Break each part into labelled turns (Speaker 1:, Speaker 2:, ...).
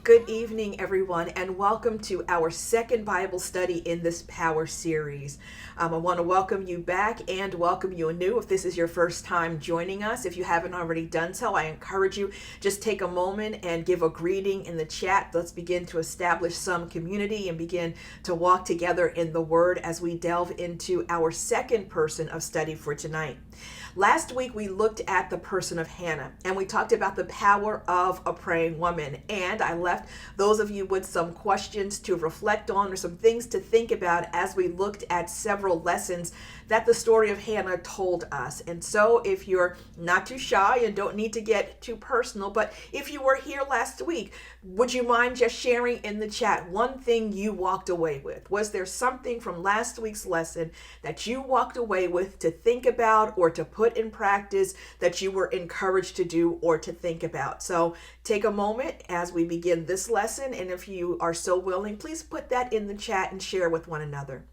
Speaker 1: Good evening, everyone, and welcome to our second Bible study in this PowHer series. I want to welcome you back and welcome you anew if this is your first time joining us. If you haven't already done so, I encourage you just take a moment and give a greeting in the chat. Let's begin to establish some community and begin to walk together in the Word as we delve into our second person of study for tonight. Last week, we looked at the person of Hannah, and we talked about the power of a praying woman. And I left those of you with some questions to reflect on or some things to think about as we looked at several lessons that the story of Hannah told us. And so if you're not too shy and don't need to get too personal, but if you were here last week, would you mind just sharing in the chat one thing you walked away with? Was there something from last week's lesson that you walked away with to think about or to put in practice that you were encouraged to do or to think about? So take a moment as we begin this lesson, and if you are so willing, please put that in the chat and share with one another.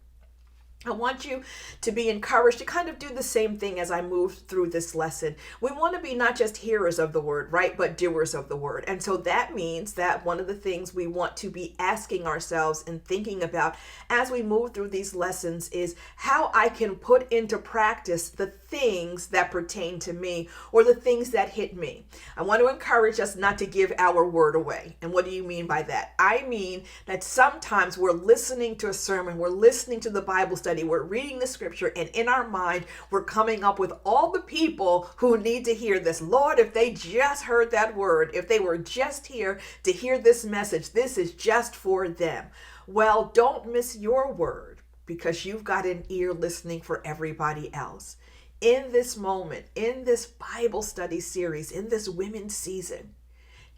Speaker 1: I want you to be encouraged to kind of do the same thing as I move through this lesson. We want to be not just hearers of the word, right, but doers of the word. And so that means that one of the things we want to be asking ourselves and thinking about as we move through these lessons is how I can put into practice the things that pertain to me or the things that hit me. I want to encourage us not to give our word away. And what do you mean by that? I mean that sometimes we're listening to a sermon, we're listening to the Bible study, we're reading the scripture, and in our mind, we're coming up with all the people who need to hear this. Lord, if they just heard that word, if they were just here to hear this message, this is just for them. Well, don't miss your word because you've got an ear listening for everybody else. In this moment, in this Bible study series, in this women's season,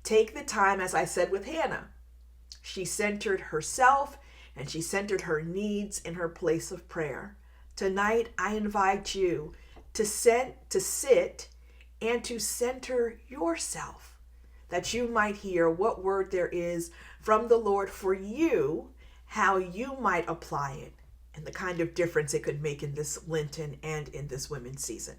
Speaker 1: take the time, as I said with Hannah. She centered herself and she centered her needs in her place of prayer. Tonight, I invite you to sit and to center yourself, that you might hear what word there is from the Lord for you, how you might apply it, and the kind of difference it could make in this Lenten and in this women's season.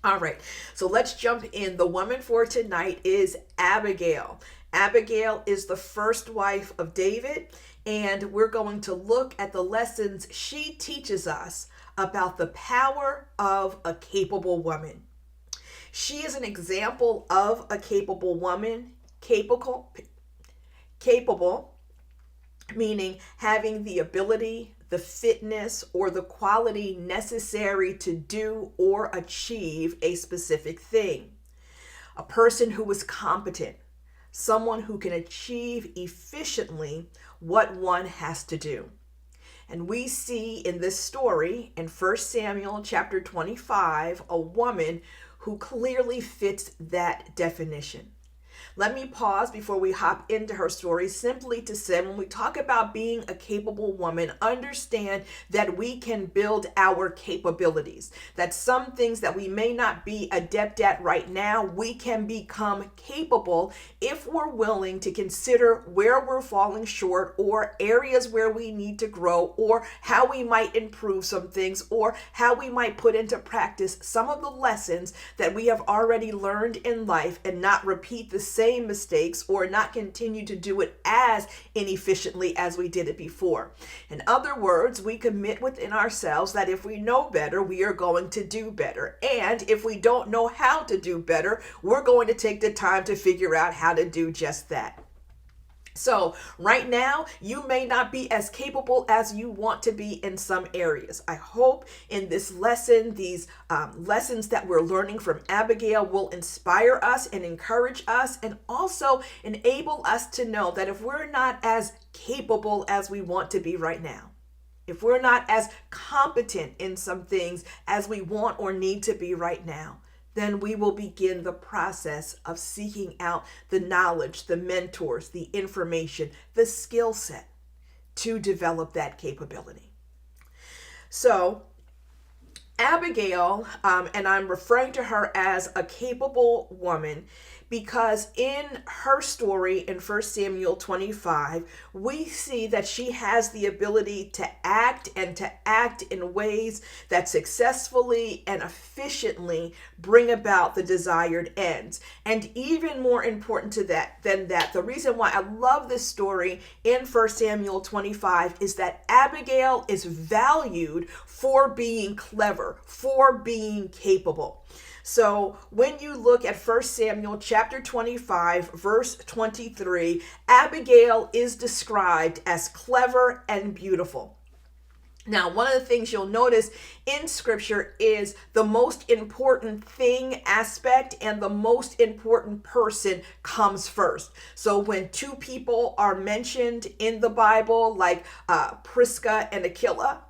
Speaker 1: All right, so let's jump in. The woman for tonight is Abigail. Abigail is the first wife of David, and we're going to look at the lessons she teaches us about the power of a capable woman. She is an example of a capable woman, capable, meaning having the ability, the fitness, or the quality necessary to do or achieve a specific thing. A person who is competent, someone who can achieve efficiently what one has to do. And we see in this story in 1 Samuel chapter 25, a woman who clearly fits that definition. Let me pause before we hop into her story simply to say, when we talk about being a capable woman, understand that we can build our capabilities, that some things that we may not be adept at right now, we can become capable if we're willing to consider where we're falling short or areas where we need to grow or how we might improve some things or how we might put into practice some of the lessons that we have already learned in life and not repeat the same mistakes or not continue to do it as inefficiently as we did it before. In other words, we commit within ourselves that if we know better, we are going to do better. And if we don't know how to do better, we're going to take the time to figure out how to do just that. So right now, you may not be as capable as you want to be in some areas. I hope in this lesson, these lessons that we're learning from Abigail will inspire us and encourage us and also enable us to know that if we're not as capable as we want to be right now, if we're not as competent in some things as we want or need to be right now, then we will begin the process of seeking out the knowledge, the mentors, the information, the skill set to develop that capability. So Abigail, and I'm referring to her as a capable woman because in her story in 1 Samuel 25, we see that she has the ability to act in ways that successfully and efficiently bring about the desired ends. And even more important than that, the reason why I love this story in 1 Samuel 25 is that Abigail is valued for being clever, for being capable. So when you look at 1 Samuel chapter 25, verse 23, Abigail is described as clever and beautiful. Now, one of the things you'll notice in scripture is the most important thing aspect and the most important person comes first. So when two people are mentioned in the Bible, like Prisca and Aquila,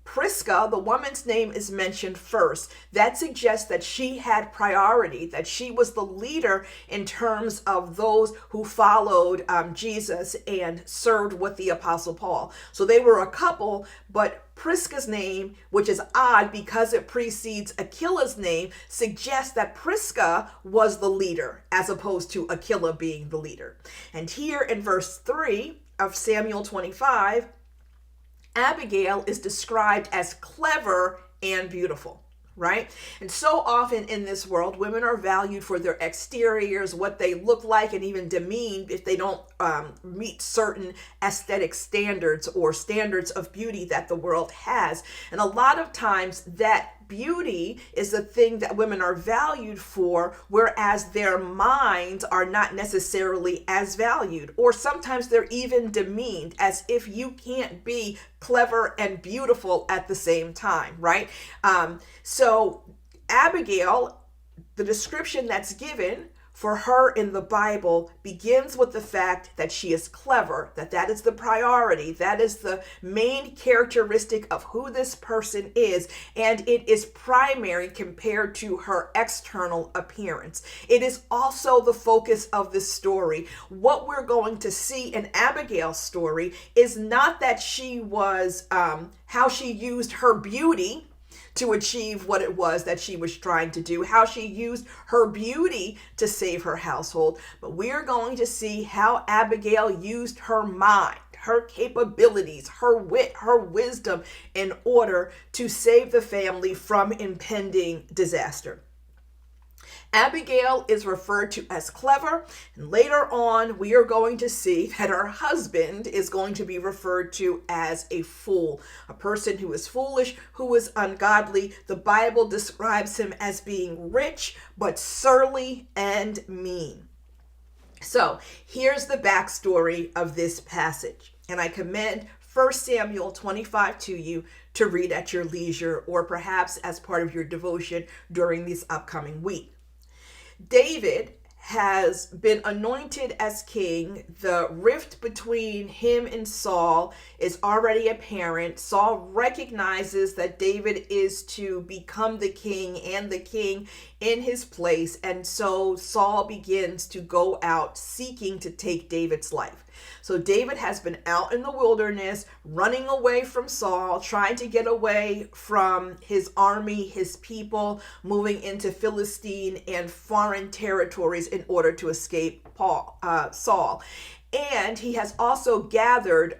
Speaker 1: Prisca, the woman's name, is mentioned first. That suggests that she had priority, that she was the leader in terms of those who followed Jesus and served with the Apostle Paul. So they were a couple, but Prisca's name, which is odd because it precedes Aquila's name, suggests that Prisca was the leader as opposed to Aquila being the leader. And here in verse 3 of Samuel 25, Abigail is described as clever and beautiful, right? And so often in this world, women are valued for their exteriors, what they look like, and even demeaned if they don't meet certain aesthetic standards or standards of beauty that the world has. And a lot of times that beauty is the thing that women are valued for, whereas their minds are not necessarily as valued, or sometimes they're even demeaned, as if you can't be clever and beautiful at the same time, right? So Abigail, the description that's given for her in the Bible begins with the fact that she is clever, that is the priority, that is the main characteristic of who this person is, and it is primary compared to her external appearance. It is also the focus of the story. What we're going to see in Abigail's story is not that she was, how she used her beauty to achieve what it was that she was trying to do, how she used her beauty to save her household. But we're going to see how Abigail used her mind, her capabilities, her wit, her wisdom in order to save the family from impending disaster. Abigail is referred to as clever, and later on we are going to see that her husband is going to be referred to as a fool, a person who is foolish, who is ungodly. The Bible describes him as being rich, but surly and mean. So here's the backstory of this passage, and I commend 1 Samuel 25 to you to read at your leisure, or perhaps as part of your devotion during this upcoming week. David has been anointed as king. The rift between him and Saul is already apparent. Saul recognizes that David is to become the king and the king in his place. And so Saul begins to go out seeking to take David's life. So David has been out in the wilderness, running away from Saul, trying to get away from his army, his people, moving into Philistine and foreign territories in order to escape Saul. And he has also gathered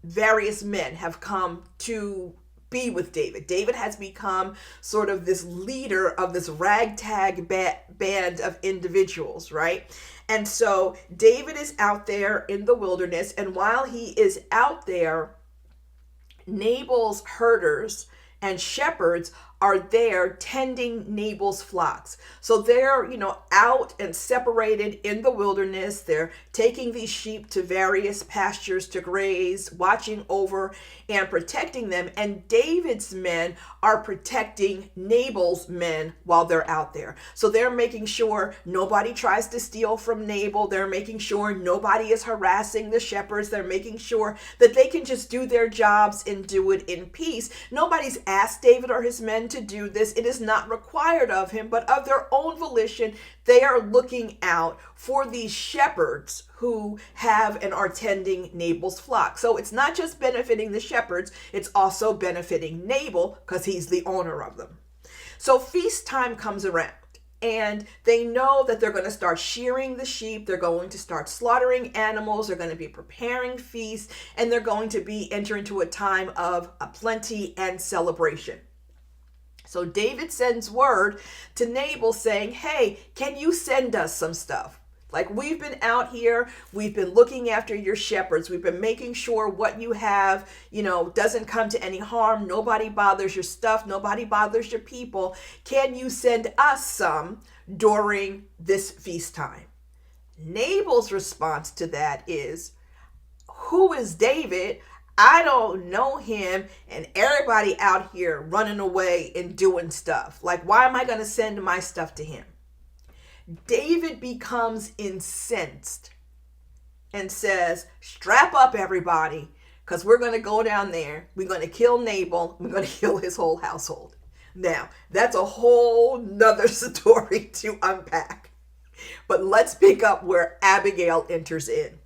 Speaker 1: various men have come to be with David. David has become sort of this leader of this ragtag band of individuals, right? And so David is out there in the wilderness, and while he is out there, Nabal's herders and shepherds are there tending Nabal's flocks. So they're, out and separated in the wilderness. They're taking these sheep to various pastures to graze, watching over and protecting them. And David's men are protecting Nabal's men while they're out there. So they're making sure nobody tries to steal from Nabal. They're making sure nobody is harassing the shepherds. They're making sure that they can just do their jobs and do it in peace. Nobody's asked David or his men to do this. It is not required of him, but of their own volition, they are looking out for these shepherds who have and are tending Nabal's flock. So it's not just benefiting the shepherds, it's also benefiting Nabal because he's the owner of them. So feast time comes around. And they know that they're going to start shearing the sheep. They're going to start slaughtering animals. They're going to be preparing feasts. And they're going to be entering into a time of plenty and celebration. So David sends word to Nabal saying, hey, can you send us some stuff? Like, we've been out here, we've been looking after your shepherds, we've been making sure what you have, doesn't come to any harm. Nobody bothers your stuff, nobody bothers your people. Can you send us some during this feast time? Nabal's response to that is, who is David? I don't know him, and everybody out here running away and doing stuff. Like, why am I going to send my stuff to him? David becomes incensed and says, strap up everybody, because we're going to go down there. We're going to kill Nabal. We're going to kill his whole household. Now, that's a whole nother story to unpack. But let's pick up where Abigail enters in.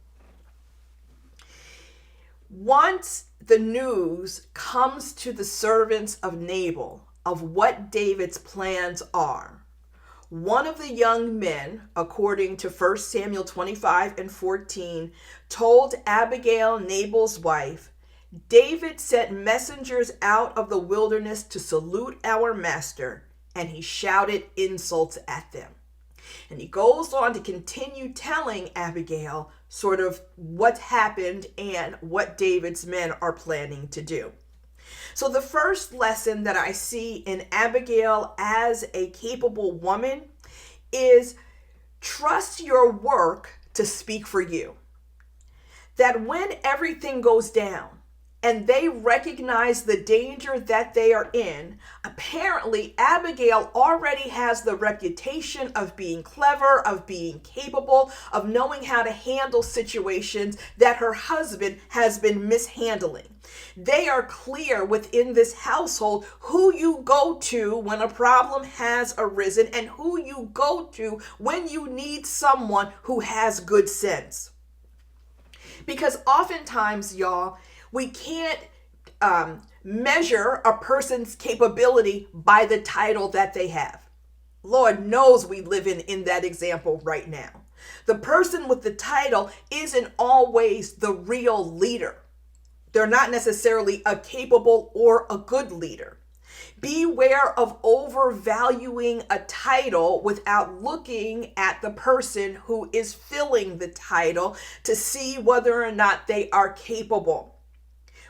Speaker 1: Once the news comes to the servants of Nabal of what David's plans are, one of the young men, according to 1 Samuel 25 and 14, told Abigail, Nabal's wife, David sent messengers out of the wilderness to salute our master, and he shouted insults at them. And he goes on to continue telling Abigail sort of what happened and what David's men are planning to do. So the first lesson that I see in Abigail as a capable woman is trust your work to speak for you. That when everything goes down and they recognize the danger that they are in, apparently Abigail already has the reputation of being clever, of being capable, of knowing how to handle situations that her husband has been mishandling. They are clear within this household who you go to when a problem has arisen and who you go to when you need someone who has good sense. Because oftentimes, y'all, we can't measure a person's capability by the title that they have. Lord knows we live in that example right now. The person with the title isn't always the real leader. They're not necessarily a capable or a good leader. Beware of overvaluing a title without looking at the person who is filling the title to see whether or not they are capable.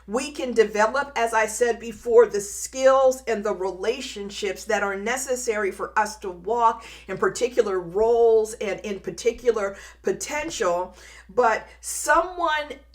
Speaker 1: We can develop, as I said before, the skills and the relationships that are necessary for us to walk in particular roles and in particular potential. But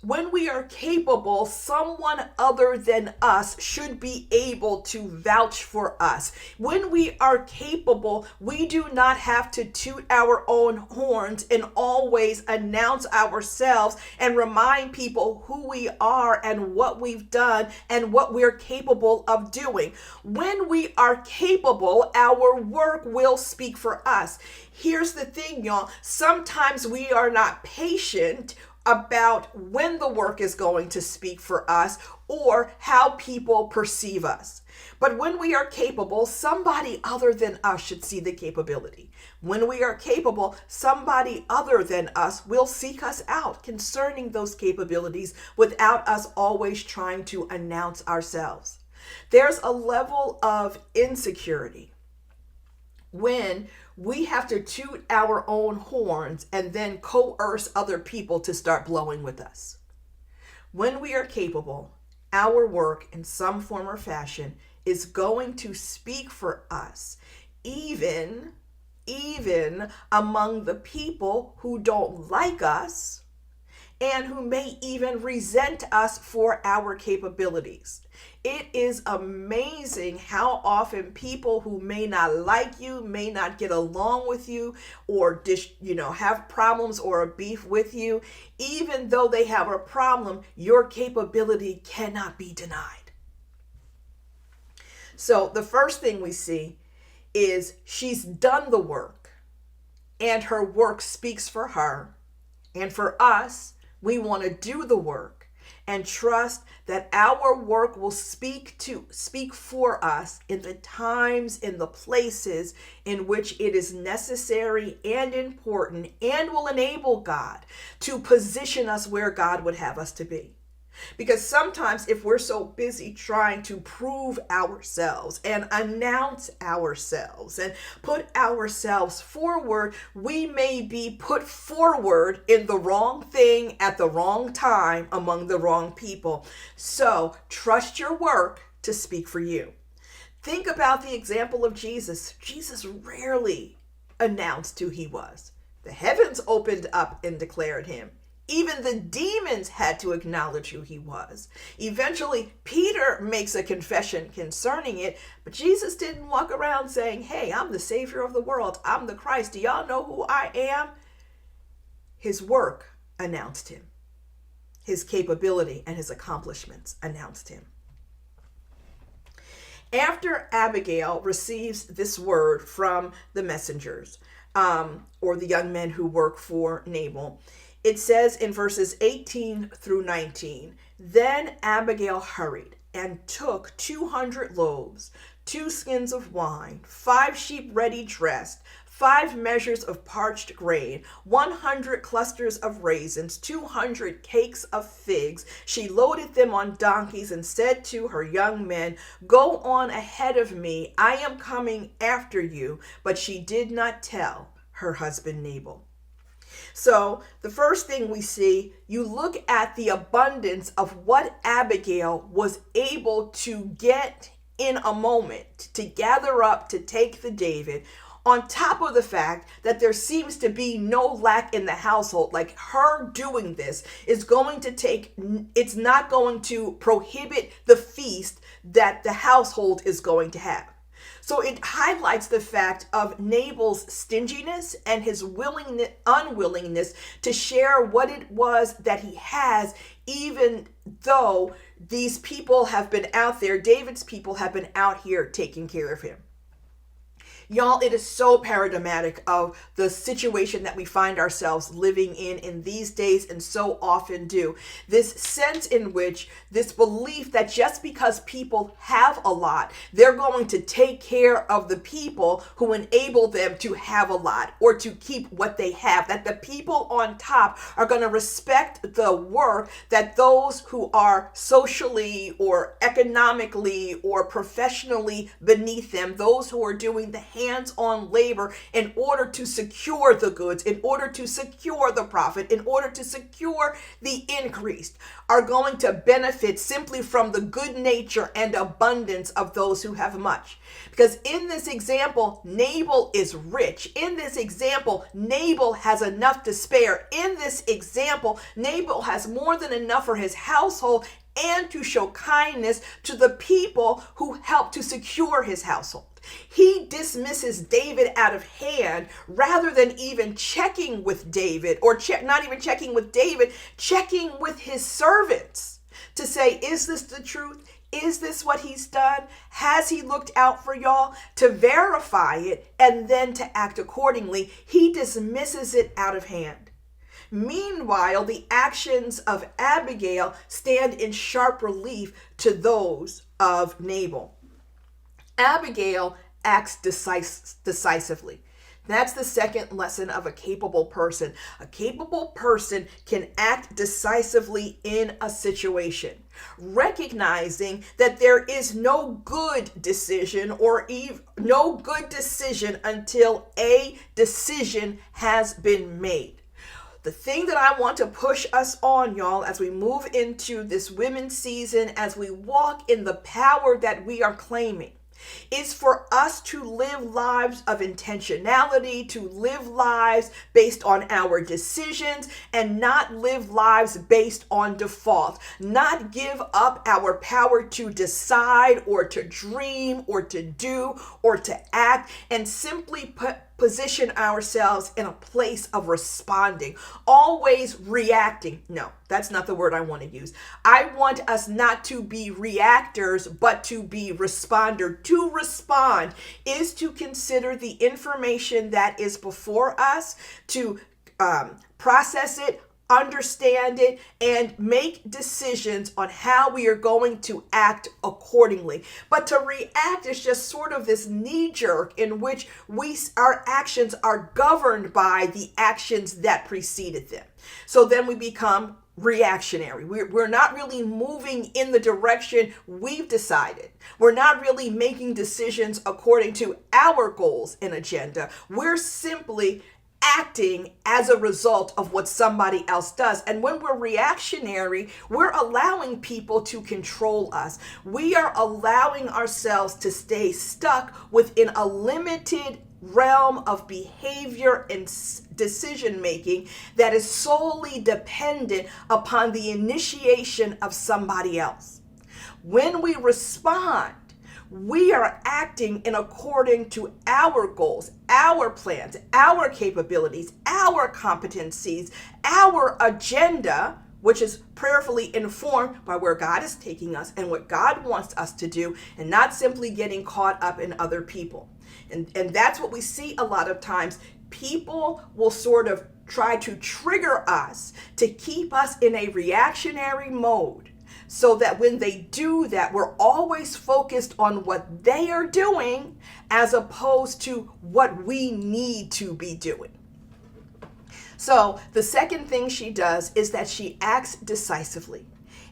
Speaker 1: when we are capable, someone other than us should be able to vouch for us. When we are capable, we do not have to toot our own horns and always announce ourselves and remind people who we are and what we've done and what we're capable of doing. When we are capable, our work will speak for us. Here's the thing, y'all. Sometimes we are not patient about when the work is going to speak for us or how people perceive us. But when we are capable, somebody other than us should see the capability. When we are capable, somebody other than us will seek us out concerning those capabilities without us always trying to announce ourselves. There's a level of insecurity when we have to toot our own horns and then coerce other people to start blowing with us. When we are capable, our work in some form or fashion is going to speak for us, even among the people who don't like us and who may even resent us for our capabilities. It is amazing how often people who may not like you, may not get along with you, or have problems or a beef with you, even though they have a problem, your capability cannot be denied. So the first thing we see is she's done the work, and her work speaks for her. And for us, we want to do the work, and trust that our work will speak for us in the times, in the places in which it is necessary and important, and will enable God to position us where God would have us to be. Because sometimes if we're so busy trying to prove ourselves and announce ourselves and put ourselves forward, we may be put forward in the wrong thing at the wrong time among the wrong people. So trust your work to speak for you. Think about the example of Jesus. Jesus rarely announced who he was. The heavens opened up and declared him. Even the demons had to acknowledge who he was. Eventually, Peter makes a confession concerning it, but Jesus didn't walk around saying, hey, I'm the Savior of the world. I'm the Christ. Do y'all know who I am? His work announced him. His capability and his accomplishments announced him. After Abigail receives this word from the messengers, or the young men who work for Nabal, it says in verses 18 through 19, then Abigail hurried and took 200 loaves, 2 skins of wine, 5 sheep ready dressed, 5 measures of parched grain, 100 clusters of raisins, 200 cakes of figs. She loaded them on donkeys and said to her young men, go on ahead of me. I am coming after you. But she did not tell her husband Nabal. So the first thing we see, you look at the abundance of what Abigail was able to get in a moment, to gather up, to take the David, on top of the fact that there seems to be no lack in the household. Like her doing this is going to it's not going to prohibit the feast that the household is going to have. So it highlights the fact of Nabal's stinginess and his unwillingness to share what it was that he has, even though these people have been out there, David's people have been out here taking care of him. Y'all, it is so paradigmatic of the situation that we find ourselves living in these days, and so often do. This sense in which this belief that just because people have a lot, they're going to take care of the people who enable them to have a lot or to keep what they have, that the people on top are going to respect the work that those who are socially or economically or professionally beneath them, those who are doing the hands-on labor in order to secure the goods, in order to secure the profit, in order to secure the increase, are going to benefit simply from the good nature and abundance of those who have much. Because in this example, Nabal is rich. In this example, Nabal has enough to spare. In this example, Nabal has more than enough for his household and to show kindness to the people who help to secure his household. He dismisses David out of hand rather than even checking with David, or not even checking with David, checking with his servants to say, is this the truth? Is this what he's done? Has he looked out for y'all? To verify it and then to act accordingly. He dismisses it out of hand. Meanwhile, the actions of Abigail stand in sharp relief to those of Nabal. Abigail acts decisively. That's the second lesson of a capable person. A capable person can act decisively in a situation, recognizing that there is no good decision or no good decision until a decision has been made. The thing that I want to push us on, y'all, as we move into this women's season, as we walk in the power that we are claiming, is for us to live lives of intentionality, to live lives based on our decisions, and not live lives based on default. Not give up our power to decide or to dream or to do or to act, and simply position ourselves in a place of responding, always reacting. No, that's not the word I want to use. I want us not to be reactors, but to be responder. To respond is to consider the information that is before us, to process it, understand it, and make decisions on how we are going to act accordingly. But to react is just sort of this knee jerk in which our actions are governed by the actions that preceded them. So then we become reactionary. We're not really moving in the direction we've decided. We're not really making decisions according to our goals and agenda. We're simply acting as a result of what somebody else does. And when we're reactionary, we're allowing people to control us. We are allowing ourselves to stay stuck within a limited realm of behavior and decision making that is solely dependent upon the initiation of somebody else. When we respond, we are acting in according to our goals, our plans, our capabilities, our competencies, our agenda, which is prayerfully informed by where God is taking us and what God wants us to do, and not simply getting caught up in other people. And that's what we see a lot of times. People will sort of try to trigger us to keep us in a reactionary mode, so that when they do that, we're always focused on what they are doing as opposed to what we need to be doing. So the second thing she does is that she acts decisively.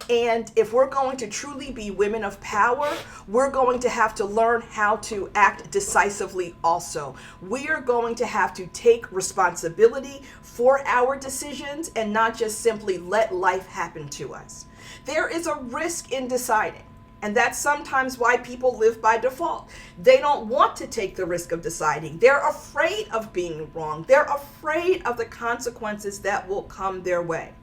Speaker 1: And if we're going to truly be women of power, we're going to have to learn how to act decisively also. We are going to have to take responsibility for our decisions and not just simply let life happen to us. There is a risk in deciding, and that's sometimes why people live by default. They don't want to take the risk of deciding. They're afraid of being wrong. They're afraid of the consequences that will come their way.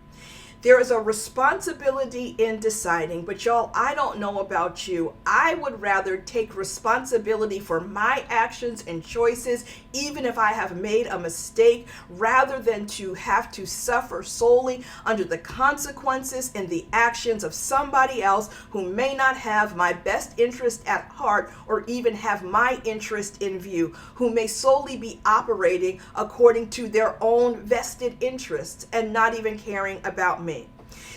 Speaker 1: There is a responsibility in deciding, but y'all, I don't know about you. I would rather take responsibility for my actions and choices, even if I have made a mistake, rather than to have to suffer solely under the consequences and the actions of somebody else who may not have my best interest at heart or even have my interest in view, who may solely be operating according to their own vested interests and not even caring about me.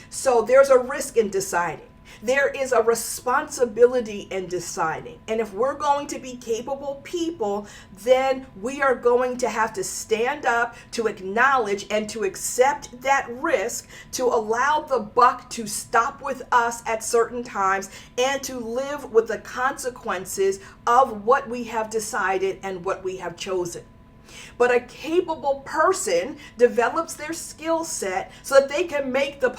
Speaker 1: So there's a risk in deciding. There is a responsibility in deciding. And if we're going to be capable people, then we are going to have to stand up to acknowledge and to accept that risk, to allow the buck to stop with us at certain times and to live with the consequences of what we have decided and what we have chosen. But a capable person develops their skill set so that they can make the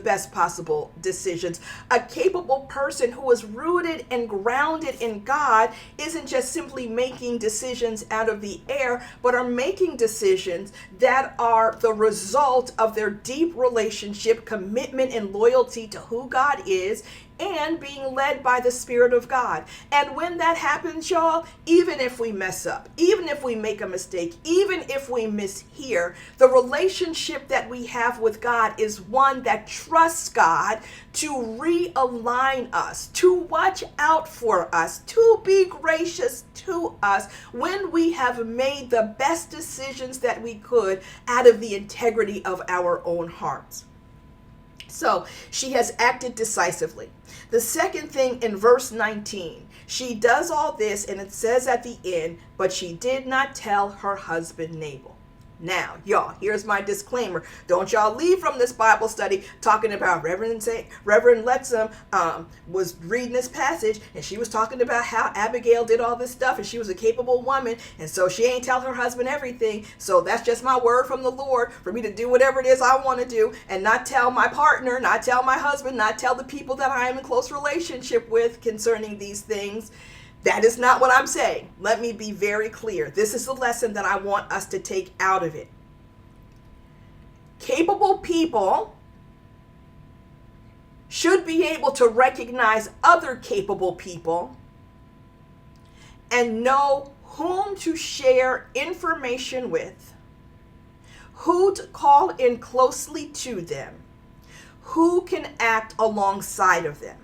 Speaker 1: best possible decisions. A capable person who is rooted and grounded in God isn't just simply making decisions out of the air, but are making decisions that are the result of their deep relationship, commitment, and loyalty to who God is, and being led by the Spirit of God. And when that happens, y'all, even if we mess up, even if we make a mistake, even if we mishear, the relationship that we have with God is one that trusts God to realign us, to watch out for us, to be gracious to us when we have made the best decisions that we could out of the integrity of our own hearts. So she has acted decisively. The second thing in verse 19, she does all this, and it says at the end, but she did not tell her husband Nabal. Now, y'all, here's my disclaimer. Don't y'all leave from this Bible study talking about Reverend Lettsome was reading this passage, and she was talking about how Abigail did all this stuff, and she was a capable woman, and so she ain't tell her husband everything. So that's just my word from the Lord for me to do whatever it is I want to do and not tell my partner, not tell my husband, not tell the people that I am in close relationship with concerning these things. That is not what I'm saying. Let me be very clear. This is the lesson that I want us to take out of it. Capable people should be able to recognize other capable people and know whom to share information with, who to call in closely to them, who can act alongside of them.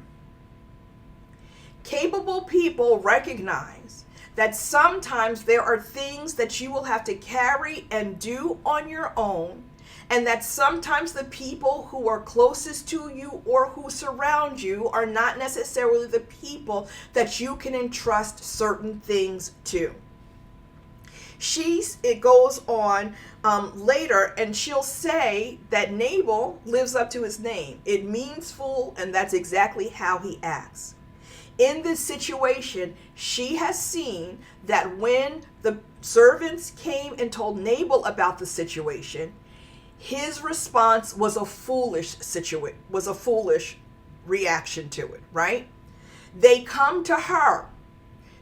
Speaker 1: Capable people recognize that sometimes there are things that you will have to carry and do on your own, And that sometimes the people who are closest to you or who surround you are not necessarily the people that you can entrust certain things to. It goes on later, and she'll say that Nabal lives up to his name. It means fool, and that's exactly how he acts. In this situation, she has seen that when the servants came and told Nabal about the situation, his response was a foolish reaction to it, right? They come to her.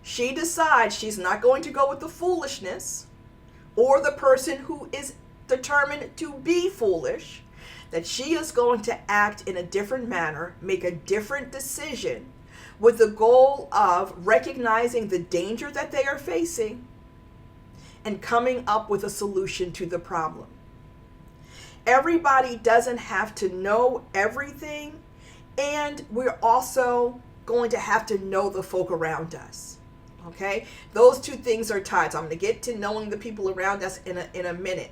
Speaker 1: She decides she's not going to go with the foolishness or the person who is determined to be foolish, that she is going to act in a different manner, make a different decision with the goal of recognizing the danger that they are facing and coming up with a solution to the problem. Everybody doesn't have to know everything, and we're also going to have to know the folk around us. Okay? Those two things are tied. So I'm going to get to knowing the people around us in a minute.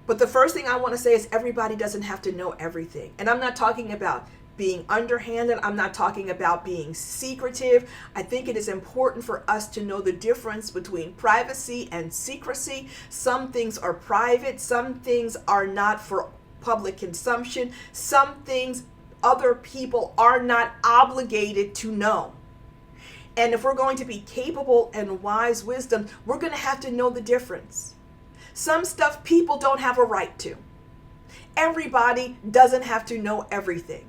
Speaker 1: But the first thing I want to say is everybody doesn't have to know everything. And I'm not talking about being underhanded. I'm not talking about being secretive. I think it is important for us to know the difference between privacy and secrecy. Some things are private. Some things are not for public consumption. Some things other people are not obligated to know. And if we're going to be capable and wise wisdom, we're going to have to know the difference. Some stuff people don't have a right to. Everybody doesn't have to know everything.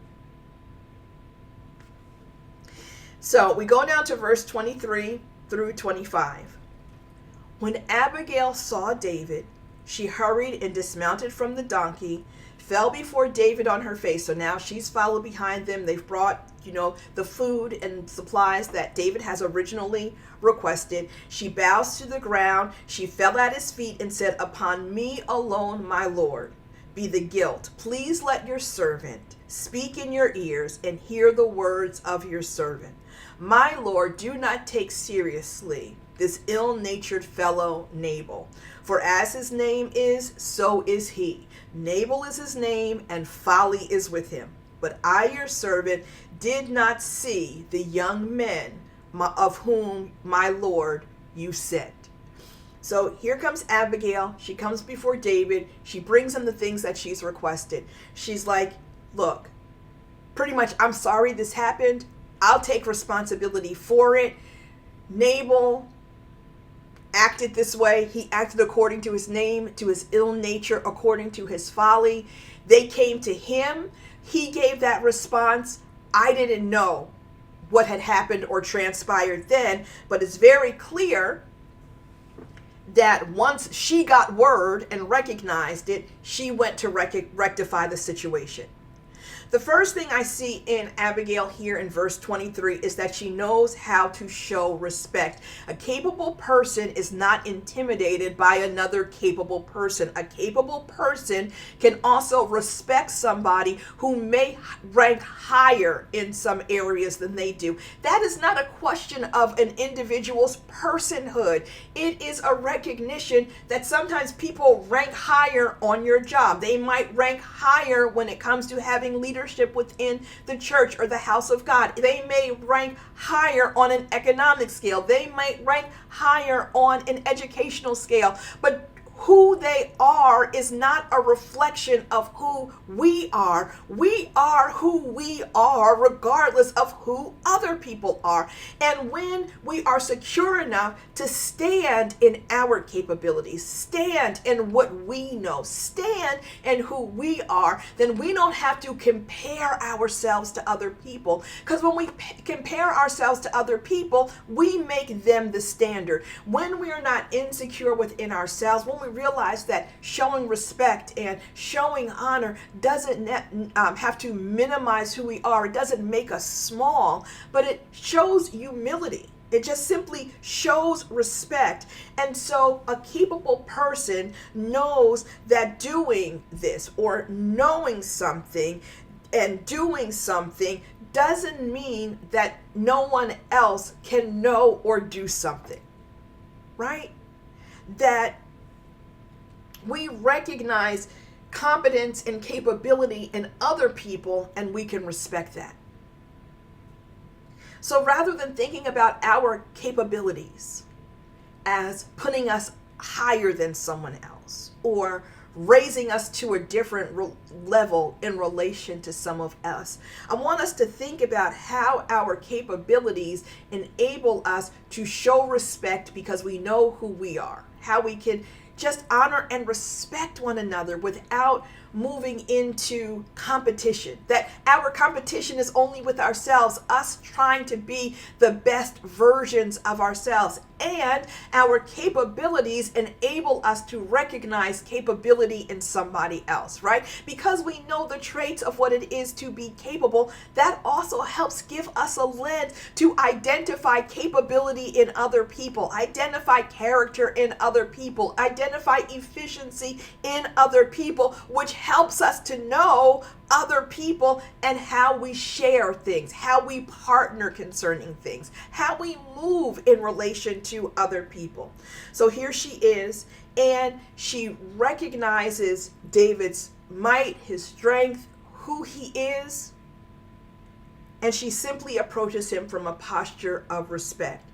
Speaker 1: So we go down to verse 23 through 25. When Abigail saw David, she hurried and dismounted from the donkey, fell before David on her face. So now she's followed behind them. They've brought, the food and supplies that David has originally requested. She bows to the ground. She fell at his feet and said, "Upon me alone, my Lord, be the guilt. Please let your servant speak in your ears and hear the words of your servant. My Lord, do not take seriously this ill-natured fellow Nabal. For as his name is, so is he. Nabal is his name, and folly is with him. But I, your servant, did not see the young men of whom, my Lord, you sent." So here comes Abigail. She comes before David. She brings him the things that she's requested. She's like, look, pretty much, I'm sorry this happened. I'll take responsibility for it. Nabal acted this way. He acted according to his name, to his ill nature, according to his folly. They came to him. He gave that response. I didn't know what had happened or transpired then, but it's very clear that once she got word and recognized it, she went to rectify the situation. The first thing I see in Abigail here in verse 23 is that she knows how to show respect. A capable person is not intimidated by another capable person. A capable person can also respect somebody who may rank higher in some areas than they do. That is not a question of an individual's personhood. It is a recognition that sometimes people rank higher on your job. They might rank higher when it comes to having leadership within the church or the house of God. They may rank higher on an economic scale. They might rank higher on an educational scale. But who they are is not a reflection of who we are. We are who we are regardless of who other people are. And when we are secure enough to stand in our capabilities, stand in what we know, stand in who we are, then we don't have to compare ourselves to other people. Because when we compare ourselves to other people, we make them the standard. When we are not insecure within ourselves, when we realize that showing respect and showing honor doesn't have to minimize who we are. It doesn't make us small, but it shows humility. It just simply shows respect. And so a capable person knows that doing this or knowing something and doing something doesn't mean that no one else can know or do something, right? That We recognize competence and capability in other people, and we can respect that. So rather than thinking about our capabilities as putting us higher than someone else or raising us to a different level in relation to some of us, I want us to think about how our capabilities enable us to show respect because we know who we are, how we can just honor and respect one another without moving into competition. That our competition is only with ourselves, us trying to be the best versions of ourselves. And our capabilities enable us to recognize capability in somebody else, right? Because we know the traits of what it is to be capable, that also helps give us a lens to identify capability in other people, identify character in other people, identify efficiency in other people, which helps us to know other people and how we share things, how we partner concerning things, how we move in relation to other people. So here she is, and she recognizes David's might, his strength, who he is, and she simply approaches him from a posture of respect.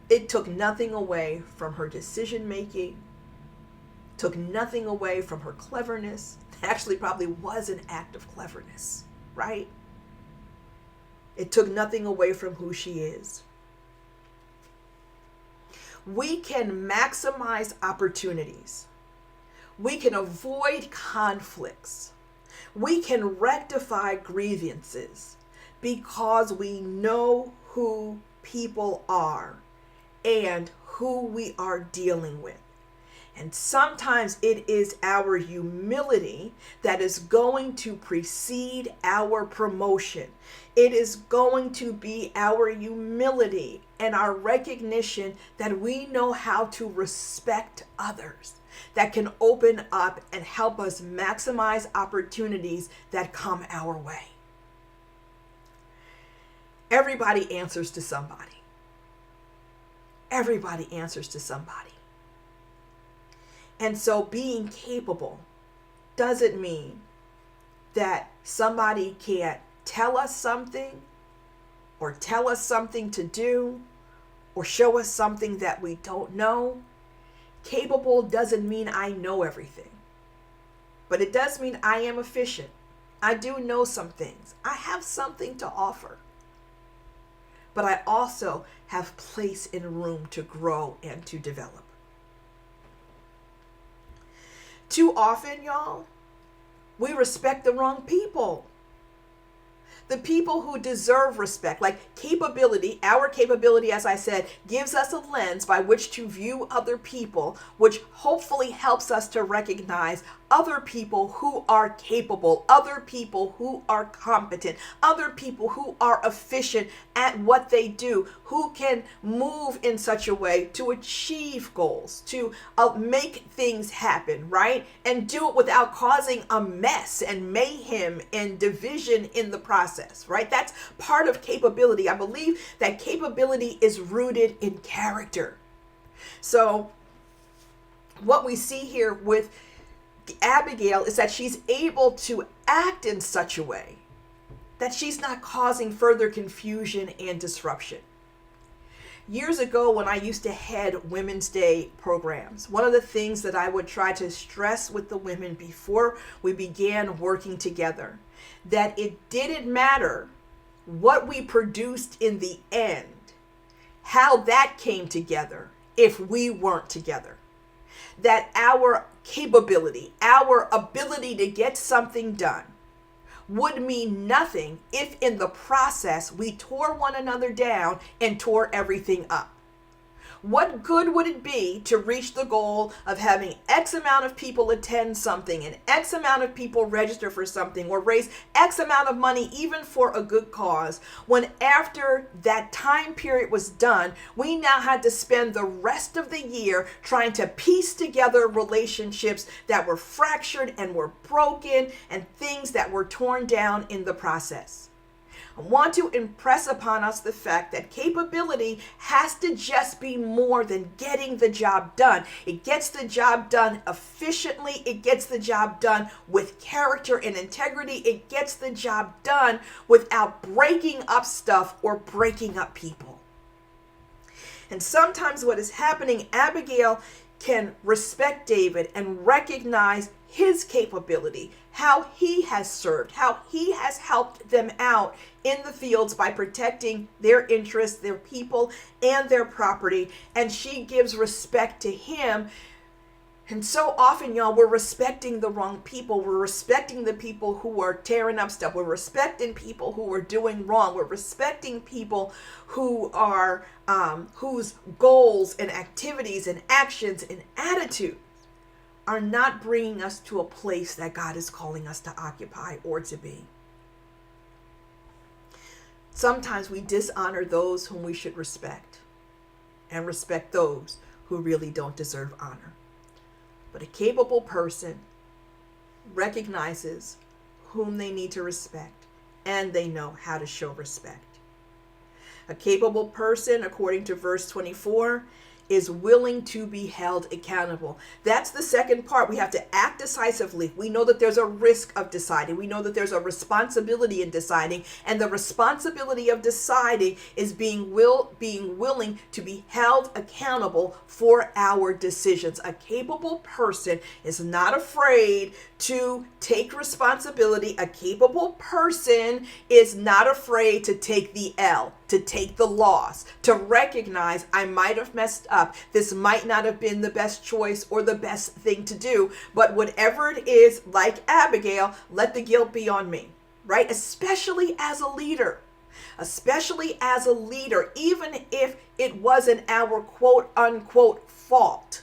Speaker 1: It took nothing away from her decision making, took nothing away from her cleverness. Actually probably was an act of cleverness, right? It took nothing away from who she is. We can maximize opportunities. We can avoid conflicts. We can rectify grievances because we know who people are and who we are dealing with. And sometimes it is our humility that is going to precede our promotion. It is going to be our humility and our recognition that we know how to respect others that can open up and help us maximize opportunities that come our way. Everybody answers to somebody. Everybody answers to somebody. And so being capable doesn't mean that somebody can't tell us something or tell us something to do or show us something that we don't know. Capable doesn't mean I know everything, but it does mean I am efficient. I do know some things. I have something to offer, but I also have place and room to grow and to develop. Too often, y'all, we respect the wrong people. The people who deserve respect, like capability, our capability, as I said, gives us a lens by which to view other people, which hopefully helps us to recognize other people who are capable, other people who are competent, other people who are efficient at what they do, who can move in such a way to achieve goals, to make things happen, right? And do it without causing a mess and mayhem and division in the process, right? That's part of capability. I believe that capability is rooted in character. So what we see here with Abigail is that she's able to act in such a way that she's not causing further confusion and disruption. Years ago, when I used to head Women's Day programs, one of the things that I would try to stress with the women before we began working together, that it didn't matter what we produced in the end, how that came together if we weren't together. That our capability, our ability to get something done would mean nothing if in the process we tore one another down and tore everything up. What good would it be to reach the goal of having X amount of people attend something and X amount of people register for something or raise X amount of money even for a good cause when after that time period was done, we now had to spend the rest of the year trying to piece together relationships that were fractured and were broken and things that were torn down in the process. I want to impress upon us the fact that capability has to just be more than getting the job done. It gets the job done efficiently. It gets the job done with character and integrity. It gets the job done without breaking up stuff or breaking up people. And sometimes what is happening, Abigail can respect David and recognize his capability, how he has served, how he has helped them out in the fields by protecting their interests, their people, and their property. And she gives respect to him. And so often, y'all, we're respecting the wrong people. We're respecting the people who are tearing up stuff. We're respecting people who are doing wrong. We're respecting people who are, whose goals and activities and actions and attitudes are not bringing us to a place that God is calling us to occupy or to be. Sometimes we dishonor those whom we should respect and respect those who really don't deserve honor. But a capable person recognizes whom they need to respect, and they know how to show respect. A capable person, according to verse 24, is willing to be held accountable. That's the second part. We have to act decisively. We know that there's a risk of deciding. We know that there's a responsibility in deciding. And the responsibility of deciding is being willing to be held accountable for our decisions. A capable person is not afraid to take responsibility. A capable person is not afraid to take the L, to take the loss, to recognize I might have messed up. This might not have been the best choice or the best thing to do, but whatever it is, like Abigail, let the guilt be on me, right? Especially as a leader, even if it wasn't our quote unquote fault.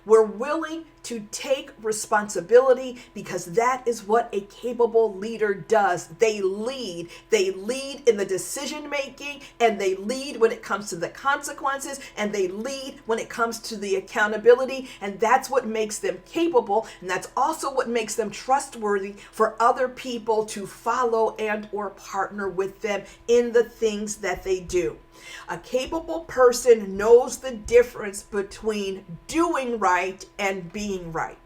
Speaker 1: We're willing to take responsibility because that is what a capable leader does. They lead in the decision making, and they lead when it comes to the consequences, and they lead when it comes to the accountability. And that's what makes them capable. And that's also what makes them trustworthy for other people to follow and or partner with them in the things that they do. A capable person knows the difference between doing right and being right.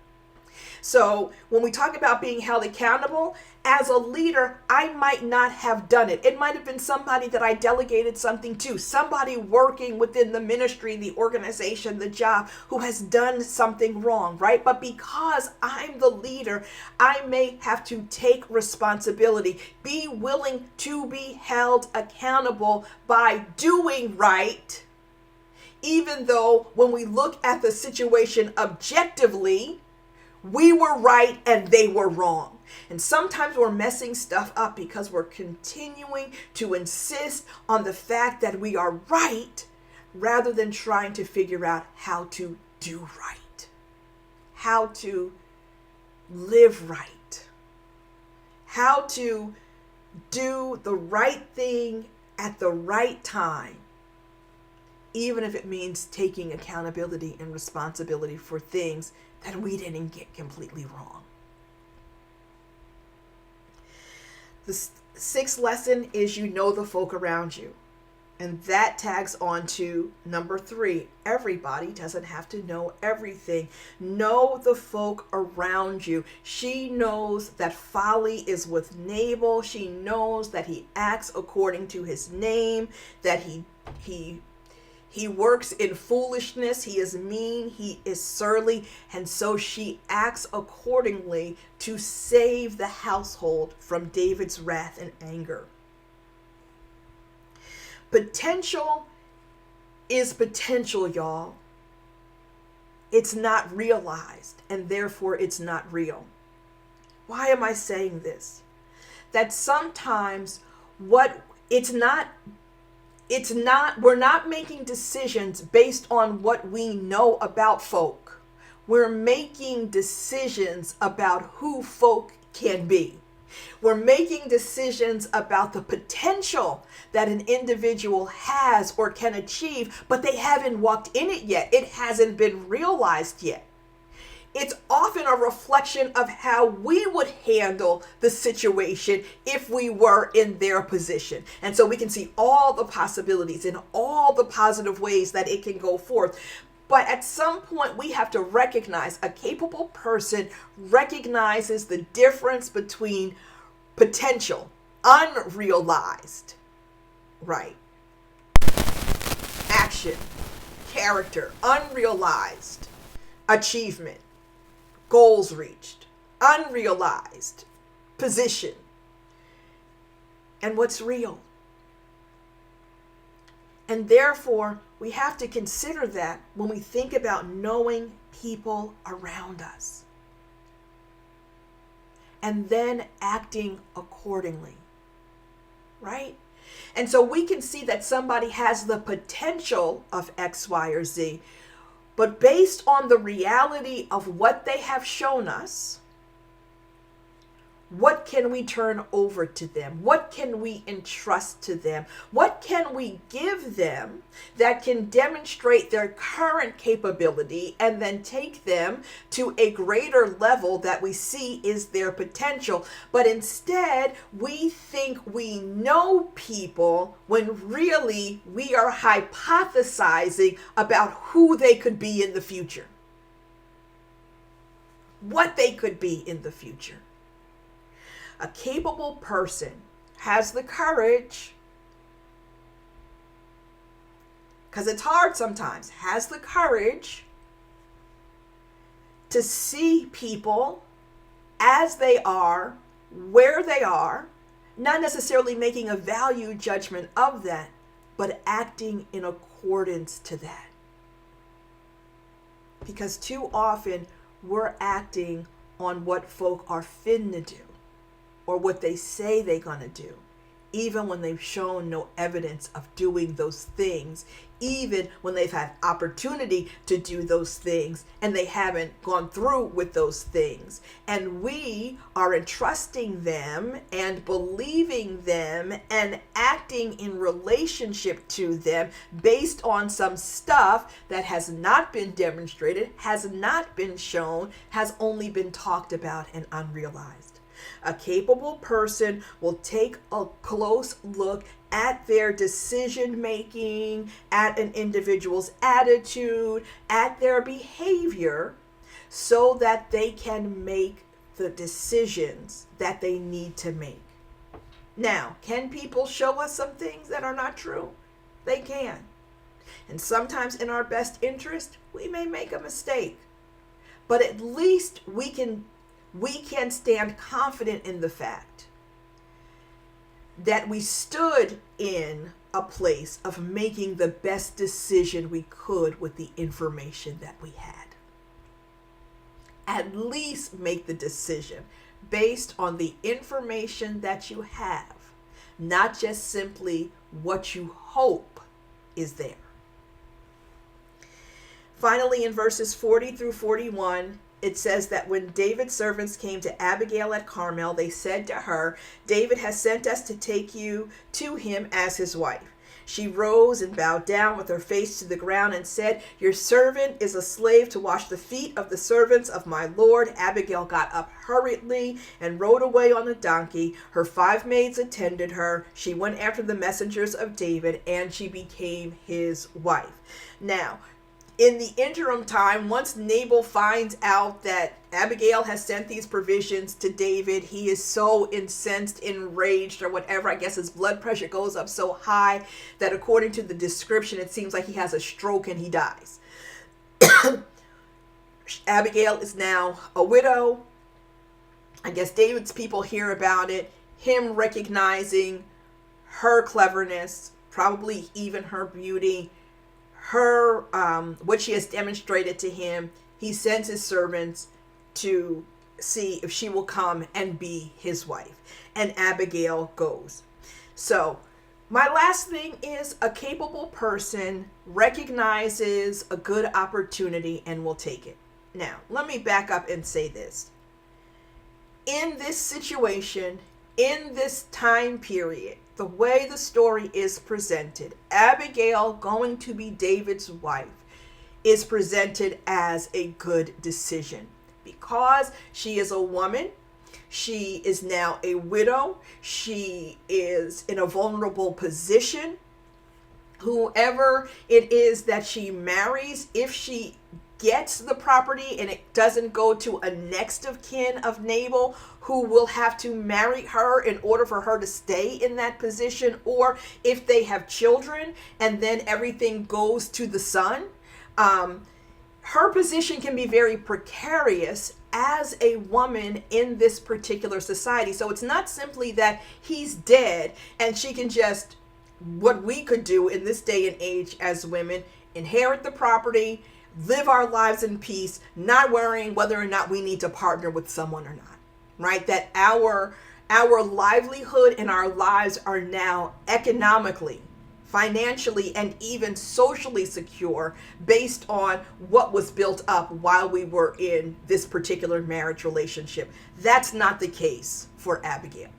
Speaker 1: So when we talk about being held accountable, as a leader, I might not have done it. It might have been somebody that I delegated something to, somebody working within the ministry, the organization, the job, who has done something wrong, right? But because I'm the leader, I may have to take responsibility, be willing to be held accountable by doing right, even though when we look at the situation objectively, we were right and they were wrong. And sometimes we're messing stuff up because we're continuing to insist on the fact that we are right rather than trying to figure out how to do right, how to live right, how to do the right thing at the right time, even if it means taking accountability and responsibility for things that we didn't get completely wrong. The sixth lesson is you know the folk around you. And that tags on to number 3. Everybody doesn't have to know everything. Know the folk around you. She knows that folly is with Nabal. She knows that he acts according to his name, that he works in foolishness. He is mean. He is surly. And so she acts accordingly to save the household from David's wrath and anger. Potential is potential, y'all. It's not realized, and therefore it's not real. Why am I saying this? That sometimes we're not making decisions based on what we know about folk. We're making decisions about who folk can be. We're making decisions about the potential that an individual has or can achieve, but they haven't walked in it yet. It hasn't been realized yet. it's often a reflection of how we would handle the situation if we were in their position. And so we can see all the possibilities and all the positive ways that it can go forth. But at some point, we have to recognize a capable person recognizes the difference between potential, unrealized, right? Action, character, unrealized, achievement, goals reached, unrealized, position, and what's real. And therefore, we have to consider that when we think about knowing people around us and then acting accordingly, right? And so we can see that somebody has the potential of X, Y, or Z, but based on the reality of what they have shown us, what can we turn over to them? What can we entrust to them? What can we give them that can demonstrate their current capability and then take them to a greater level that we see is their potential? But instead, we think we know people when really we are hypothesizing about who they could be in the future, what they could be in the future. A capable person has the courage, because it's hard sometimes, has the courage to see people as they are, where they are, not necessarily making a value judgment of that, but acting in accordance to that. Because too often we're acting on what folk are finna do, or what they say they're going to do, even when they've shown no evidence of doing those things, even when they've had opportunity to do those things and they haven't gone through with those things. And we are entrusting them and believing them and acting in relationship to them based on some stuff that has not been demonstrated, has not been shown, has only been talked about and unrealized. A capable person will take a close look at their decision making, at an individual's attitude, at their behavior, so that they can make the decisions that they need to make. Now, can people show us some things that are not true? They can. And sometimes in our best interest, we may make a mistake. But at least we can stand confident in the fact that we stood in a place of making the best decision we could with the information that we had. At least make the decision based on the information that you have, not just simply what you hope is there. Finally, in verses 40 through 41, it says that when David's servants came to Abigail at Carmel, they said to her, "David has sent us to take you to him as his wife." She rose and bowed down with her face to the ground and said, "Your servant is a slave to wash the feet of the servants of my Lord." Abigail got up hurriedly and rode away on a donkey. Her 5 maids attended her. She went after the messengers of David, and she became his wife. Now, in the interim time, once Nabal finds out that Abigail has sent these provisions to David, he is so incensed, enraged, or whatever. I guess his blood pressure goes up so high that according to the description, it seems like he has a stroke and he dies. Abigail is now a widow. I guess David's people hear about it, him recognizing her cleverness, probably even her beauty, her what she has demonstrated to him. He sends his servants to see if she will come and be his wife, and Abigail goes. So my last thing is, a capable person recognizes a good opportunity and will take it. Now let me back up and say this. In this situation, in this time period, the way the story is presented, Abigail going to be David's wife is presented as a good decision. Because she is a woman, she is now a widow, she is in a vulnerable position. Whoever it is that she marries, if she gets the property and it doesn't go to a next of kin of Nabal, who will have to marry her in order for her to stay in that position, or if they have children and then everything goes to the son, her position can be very precarious as a woman in this particular society. So it's not simply that he's dead and she can just, what we could do in this day and age as women, inherit the property, live our lives in peace, not worrying whether or not we need to partner with someone or not, right? That our livelihood and our lives are now economically, financially, and even socially secure based on what was built up while we were in this particular marriage relationship. That's not the case for Abigail.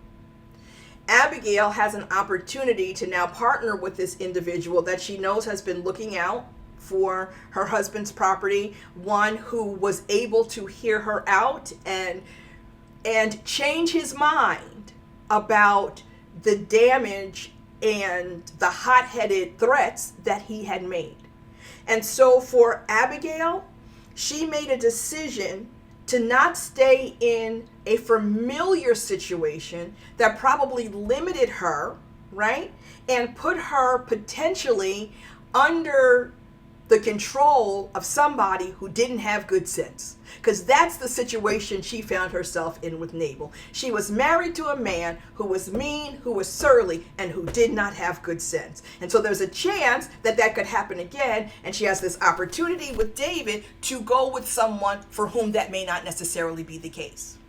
Speaker 1: Abigail has an opportunity to now partner with this individual that she knows has been looking out for her husband's property, one who was able to hear her out and change his mind about the damage and the hot-headed threats that he had made. And so for Abigail, she made a decision to not stay in a familiar situation that probably limited her, right? And put her potentially under the control of somebody who didn't have good sense. Because that's the situation she found herself in with Nabal. She was married to a man who was mean, who was surly, and who did not have good sense. And so there's a chance that that could happen again, and she has this opportunity with David to go with someone for whom that may not necessarily be the case.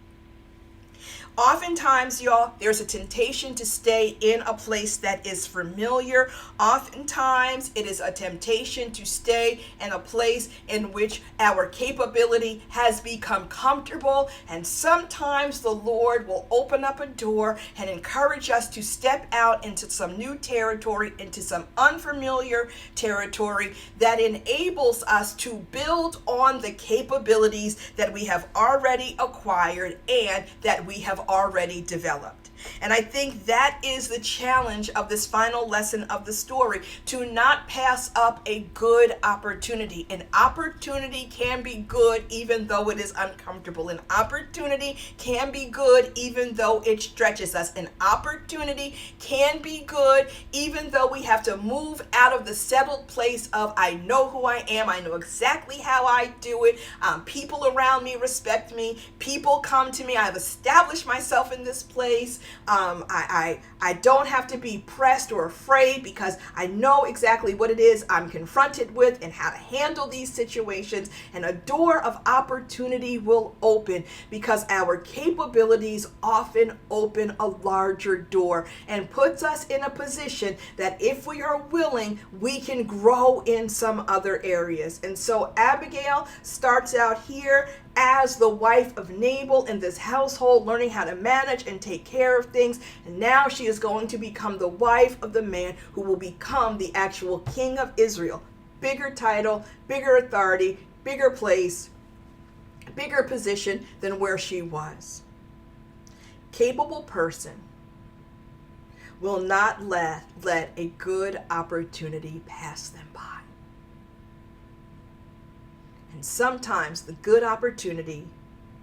Speaker 1: Oftentimes, y'all, there's a temptation to stay in a place that is familiar. Oftentimes, it is a temptation to stay in a place in which our capability has become comfortable. And sometimes the Lord will open up a door and encourage us to step out into some new territory, into some unfamiliar territory that enables us to build on the capabilities that we have already acquired and that we have already developed. And I think that is the challenge of this final lesson of the story, to not pass up a good opportunity. An opportunity can be good even though it is uncomfortable. An opportunity can be good even though it stretches us. An opportunity can be good even though we have to move out of the settled place of, I know who I am, I know exactly how I do it, people around me respect me, people come to me, I've established myself in this place. I don't have to be pressed or afraid because I know exactly what it is I'm confronted with and how to handle these situations. And a door of opportunity will open because our capabilities often open a larger door and puts us in a position that if we are willing, we can grow in some other areas. And so Abigail starts out here as the wife of Nabal in this household, learning how to manage and take care of things. And now she is going to become the wife of the man who will become the actual king of Israel. Bigger title, bigger authority, bigger place, bigger position than where she was. Capable person will not let a good opportunity pass them by. And sometimes the good opportunity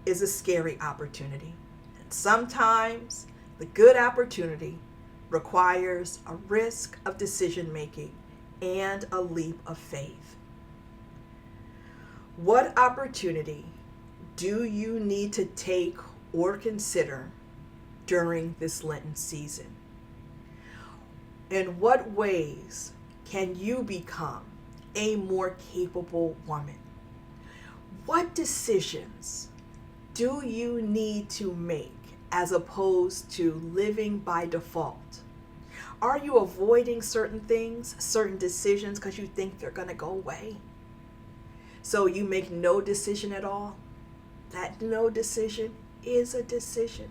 Speaker 1: is a scary opportunity. And sometimes the good opportunity requires a risk of decision making and a leap of faith. What opportunity do you need to take or consider during this Lenten season? In what ways can you become a more capable woman? What decisions do you need to make as opposed to living by default? Are you avoiding certain things, certain decisions because you think they're going to go away? So you make no decision at all? That no decision is a decision.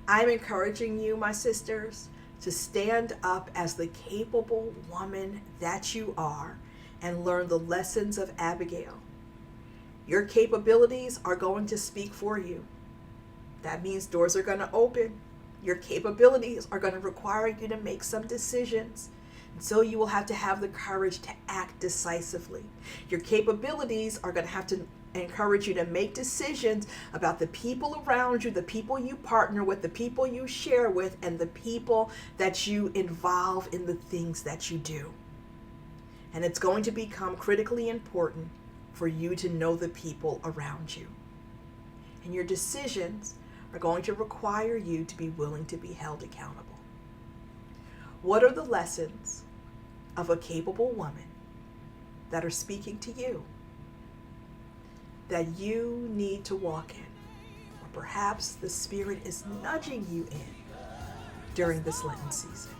Speaker 1: I'm encouraging you, my sisters, to stand up as the capable woman that you are and learn the lessons of Abigail Your capabilities are going to speak for you. That means doors are going to open. Your capabilities are going to require you to make some decisions. And so you will have to have the courage to act decisively. Your capabilities are going to have to encourage you to make decisions about the people around you, the people you partner with, the people you share with, and the people that you involve in the things that you do. And it's going to become critically important for you to know the people around you. And your decisions are going to require you to be willing to be held accountable. What are the lessons of a capable woman that are speaking to you that you need to walk in? Or perhaps the Spirit is nudging you in during this Lenten season.